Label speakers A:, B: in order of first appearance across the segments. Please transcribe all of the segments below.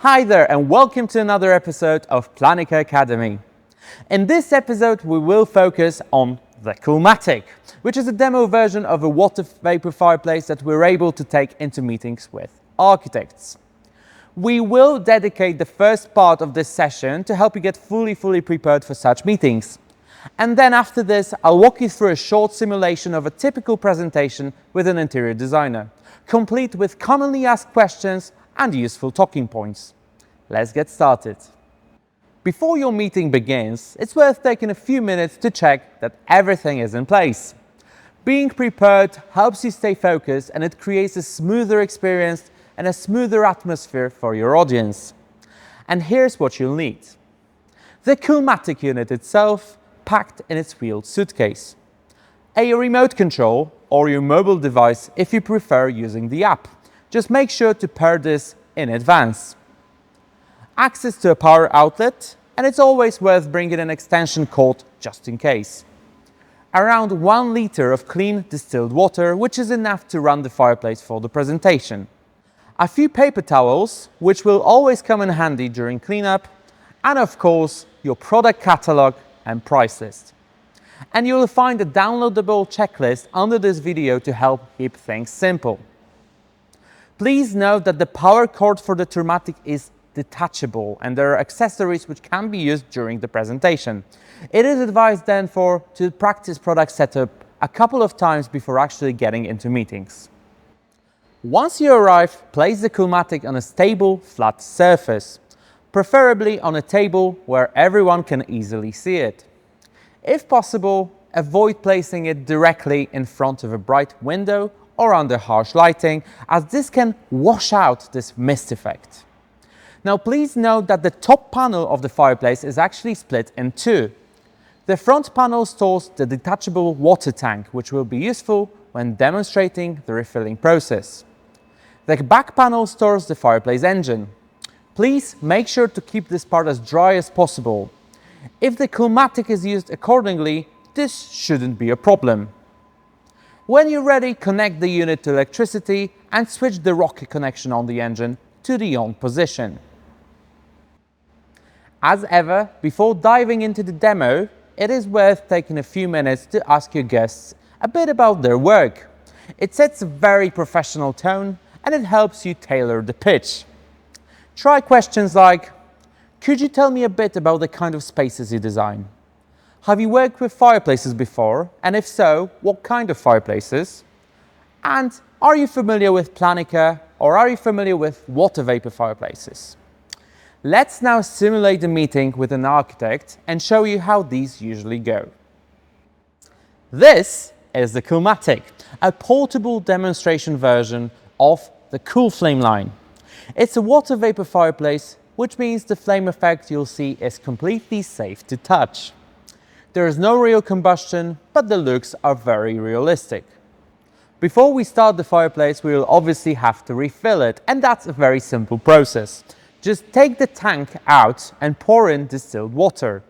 A: Hi there and welcome to another episode of Planika Academy. In this episode we will focus on the Coolmatic, which is a demo version of a water vapor fireplace that we're able to take into meetings with architects. We will dedicate the first part of this session to help you get fully prepared for such meetings. And then after this, I'll walk you through a short simulation of a typical presentation with an interior designer, complete with commonly asked questions and useful talking points. Let's get started. Before your meeting begins, it's worth taking a few minutes to check that everything is in place. Being prepared helps you stay focused and it creates a smoother experience and a smoother atmosphere for your audience. And here's what you'll need. The Coolmatic unit itself, packed in its wheeled suitcase. A remote control or your mobile device if you prefer using the app. Just make sure to pair this in advance. Access to a power outlet, and it's always worth bringing an extension cord just in case. Around 1 liter of clean distilled water, which is enough to run the fireplace for the presentation. A few paper towels, which will always come in handy during cleanup, and of course your product catalog and price list. And you'll find a downloadable checklist under this video to help keep things simple. Please note that the power cord for the Coolmatic is detachable and there are accessories which can be used during the presentation. It is advised then to practice product setup a couple of times before actually getting into meetings. Once you arrive, place the Coolmatic on a stable, flat surface, preferably on a table where everyone can easily see it. If possible, avoid placing it directly in front of a bright window or under harsh lighting, as this can wash out this mist effect. Now please note that the top panel of the fireplace is actually split in two. The front panel stores the detachable water tank, which will be useful when demonstrating the refilling process. The back panel stores the fireplace engine. Please make sure to keep this part as dry as possible. If the Coolmatic is used accordingly, this shouldn't be a problem. When you're ready, connect the unit to electricity and switch the rocket connection on the engine to the on position. As ever, before diving into the demo, it is worth taking a few minutes to ask your guests a bit about their work. It sets a very professional tone and it helps you tailor the pitch. Try questions like, could you tell me a bit about the kind of spaces you design? Have you worked with fireplaces before? And if so, what kind of fireplaces? And are you familiar with Planika or are you familiar with water vapor fireplaces? Let's now simulate the meeting with an architect and show you how these usually go. This is the Coolmatic, a portable demonstration version of the Coolflame line. It's a water vapor fireplace, which means the flame effect you'll see is completely safe to touch. There is no real combustion, but the looks are very realistic. Before we start the fireplace, we will obviously have to refill it, and that's a very simple process. Just take the tank out and pour in distilled water.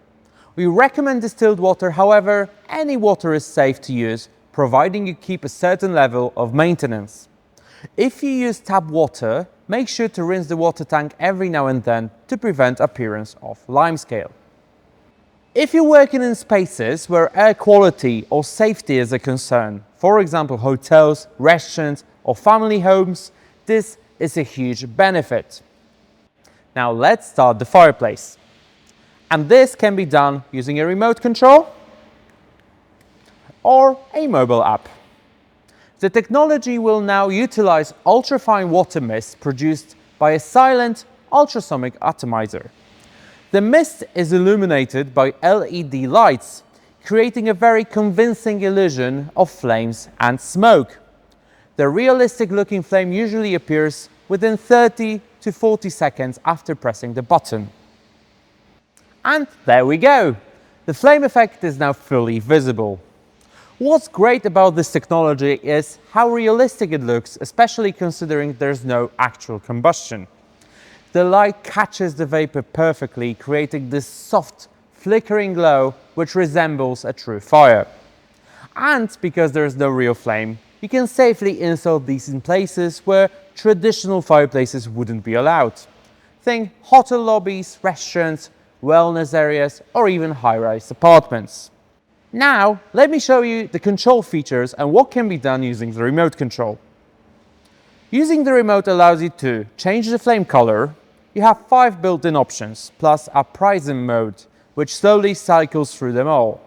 A: We recommend distilled water, however, any water is safe to use, providing you keep a certain level of maintenance. If you use tap water, make sure to rinse the water tank every now and then to prevent appearance of limescale. If you're working in spaces where air quality or safety is a concern, for example hotels, restaurants or family homes, this is a huge benefit. Now let's start the fireplace. And this can be done using a remote control or a mobile app. The technology will now utilize ultrafine water mist produced by a silent ultrasonic atomizer. The mist is illuminated by LED lights, creating a very convincing illusion of flames and smoke. The realistic looking flame usually appears within 30 to 40 seconds after pressing the button. And there we go! The flame effect is now fully visible. What's great about this technology is how realistic it looks, especially considering there's no actual combustion. The light catches the vapor perfectly, creating this soft, flickering glow which resembles a true fire. And because there is no real flame, you can safely install these in places where traditional fireplaces wouldn't be allowed. Think hotel lobbies, restaurants, wellness areas, or even high-rise apartments. Now, let me show you the control features and what can be done using the remote control. Using the remote allows you to change the flame color. You have 5 built-in options, plus a prism mode, which slowly cycles through them all.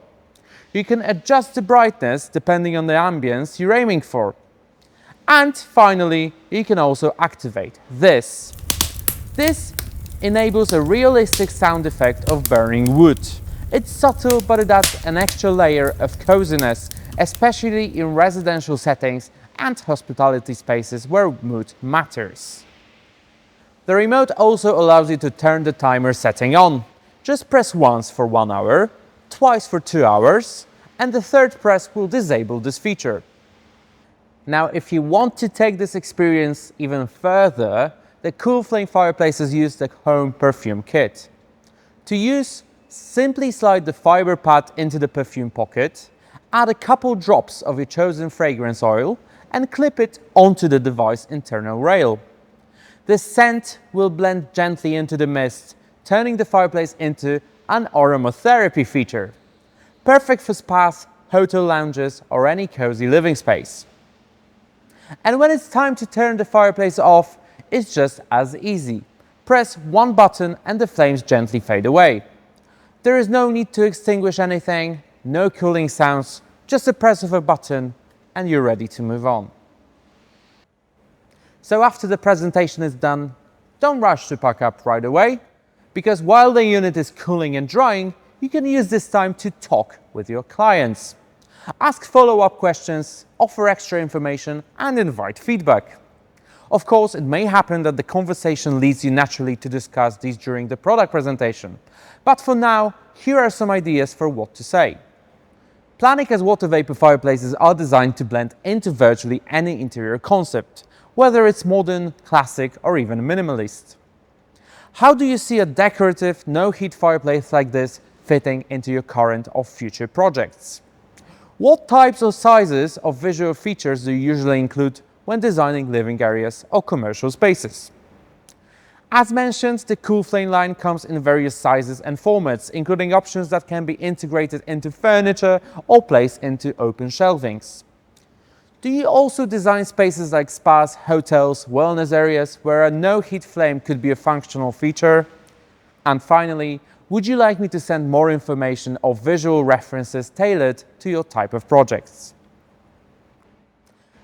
A: You can adjust the brightness depending on the ambience you're aiming for. And finally, you can also activate this. This enables a realistic sound effect of burning wood. It's subtle, but it adds an extra layer of coziness, especially in residential settings and hospitality spaces where mood matters. The remote also allows you to turn the timer setting on. Just press once for 1 hour, twice for 2 hours, and the third press will disable this feature. Now, if you want to take this experience even further, the Coolflame Fireplaces use the home perfume kit. To use, simply slide the fiber pad into the perfume pocket, add a couple drops of your chosen fragrance oil, and clip it onto the device's internal rail. The scent will blend gently into the mist, turning the fireplace into an aromatherapy feature. Perfect for spas, hotel lounges, or any cozy living space. And when it's time to turn the fireplace off, it's just as easy. Press one button and the flames gently fade away. There is no need to extinguish anything, no cooling sounds, just a press of a button and you're ready to move on. So after the presentation is done, don't rush to pack up right away, because while the unit is cooling and drying, you can use this time to talk with your clients. Ask follow-up questions, offer extra information, and invite feedback. Of course, it may happen that the conversation leads you naturally to discuss these during the product presentation. But for now, here are some ideas for what to say. Planika's water vapor fireplaces are designed to blend into virtually any interior concept, whether it's modern, classic, or even minimalist. How do you see a decorative, no-heat fireplace like this fitting into your current or future projects? What types or sizes of visual features do you usually include when designing living areas or commercial spaces? As mentioned, the Coolflame line comes in various sizes and formats, including options that can be integrated into furniture or placed into open shelvings. Do you also design spaces like spas, hotels, wellness areas where a no-heat flame could be a functional feature? And finally, would you like me to send more information or visual references tailored to your type of projects?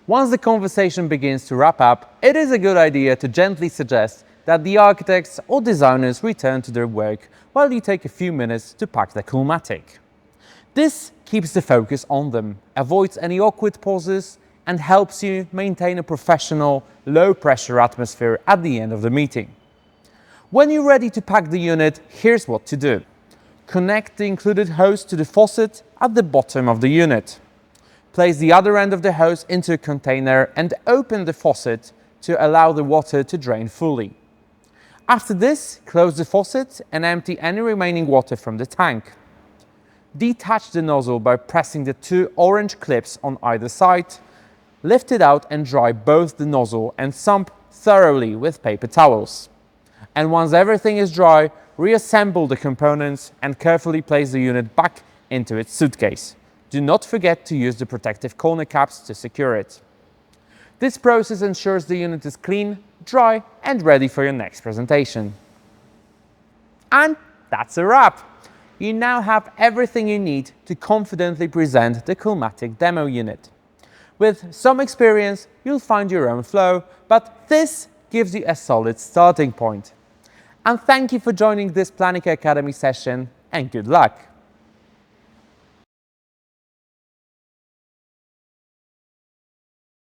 A: Once the conversation begins to wrap up, it is a good idea to gently suggest that the architects or designers return to their work while you take a few minutes to pack the Coolmatic. This keeps the focus on them, avoids any awkward pauses, and helps you maintain a professional, low-pressure atmosphere at the end of the meeting. When you're ready to pack the unit, here's what to do. Connect the included hose to the faucet at the bottom of the unit. Place the other end of the hose into a container and open the faucet to allow the water to drain fully. After this, close the faucet and empty any remaining water from the tank. Detach the nozzle by pressing the 2 orange clips on either side. Lift it out and dry both the nozzle and sump thoroughly with paper towels. And once everything is dry, reassemble the components and carefully place the unit back into its suitcase. Do not forget to use the protective corner caps to secure it. This process ensures the unit is clean, dry, and ready for your next presentation. And that's a wrap! You now have everything you need to confidently present the Coolmatic demo unit. With some experience, you'll find your own flow, but this gives you a solid starting point. And thank you for joining this Planika Academy session, and good luck!